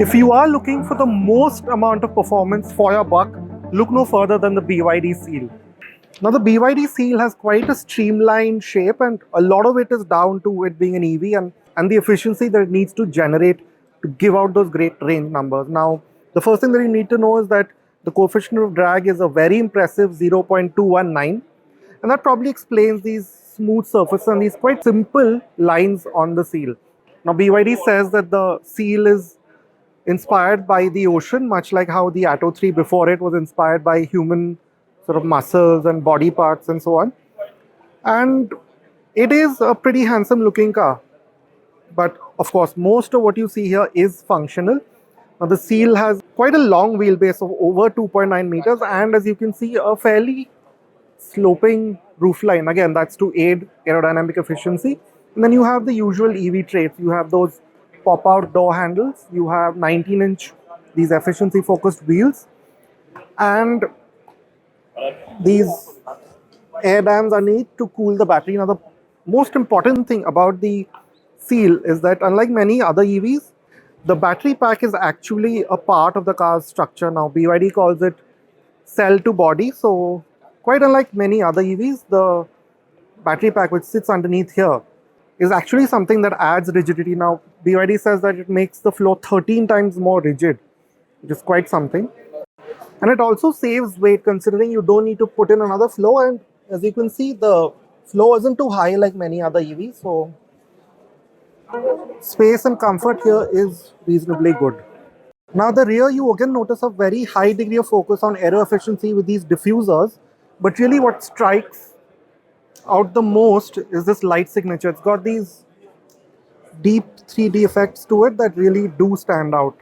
If you are looking for the most amount of performance for your buck, look no further than the BYD Seal. Now the BYD Seal has quite a streamlined shape, and a lot of it is down to it being an EV and the efficiency that it needs to generate to give out those great range numbers. Now, the first thing that you need to know is that the coefficient of drag is a very impressive 0.219, and that probably explains these smooth surfaces and these quite simple lines on the Seal. Now BYD says that the Seal is inspired by the ocean, much like how the Atto 3 before it was inspired by human sort of muscles and body parts and so on. And it is a pretty handsome looking car. But of course, most of what you see here is functional. Now the Seal has quite a long wheelbase of over 2.9 meters, and as you can see, a fairly sloping roofline. Again, that's to aid aerodynamic efficiency. And then you have the usual EV traits. You have those pop-out door handles. You have 19-inch, these efficiency-focused wheels. And these air dams are needed to cool the battery. Now, the most important thing about the Seal is that unlike many other EVs, the battery pack is actually a part of the car's structure. Now, BYD calls it cell to body. So, quite unlike many other EVs, the battery pack which sits underneath here is actually something that adds rigidity. Now, BYD says that it makes the flow 13 times more rigid, which is quite something. And it also saves weight, considering you don't need to put in another flow. And as you can see, the flow isn't too high like many other EVs. So space and comfort here is reasonably good. Now the rear, you again notice a very high degree of focus on aero efficiency with these diffusers. But really what strikes out the most is this light signature. It's got these deep 3D effects to it that really do stand out.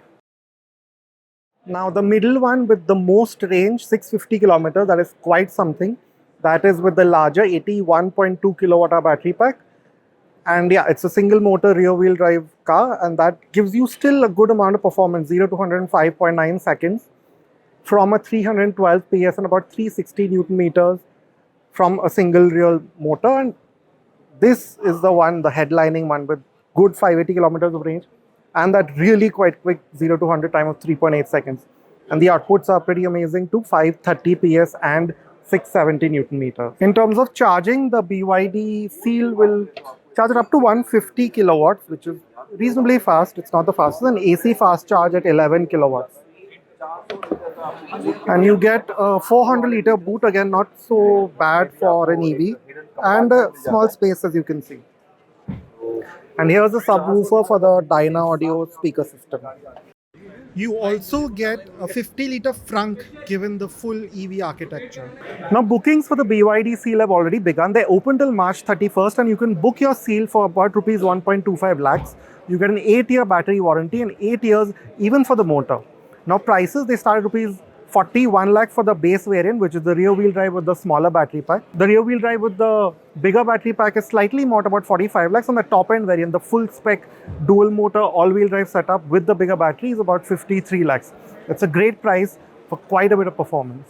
Now the middle one with the most range, 650 kilometers, that is quite something. That is with the larger 81.2 kilowatt hour battery pack. And yeah, it's a single motor rear wheel drive car, and that gives you still a good amount of performance, 0 to 105.9 seconds from a 312 PS and about 360 Newton meters from a single rear motor. And this is the one, the headlining one with good 580 kilometers of range and that really quite quick 0 to 100 time of 3.8 seconds. And the outputs are pretty amazing too, 530 PS and 670 Newton meters. In terms of charging, the BYD Seal will charge it up to 150 kilowatts, which is reasonably fast. It's not the fastest. An AC fast charge at 11 kilowatts. And you get a 400-liter boot, again not so bad for an EV, and a small space as you can see. And here's a subwoofer for the Dyna audio speaker system. You also get a 50-liter frunk given the full EV architecture. Now bookings for the BYD Seal have already begun. They're open till March 31st and you can book your Seal for about rupees 1.25 lakhs. You get an 8-year battery warranty and 8 years even for the motor. Now prices, they start at rupees 41 lakh for the base variant, which is the rear wheel drive with the smaller battery pack. The rear wheel drive with the bigger battery pack is slightly more, about 45 lakhs. On the top end variant, the full spec dual motor all wheel drive setup with the bigger battery is about 53 lakhs. That's a great price for quite a bit of performance.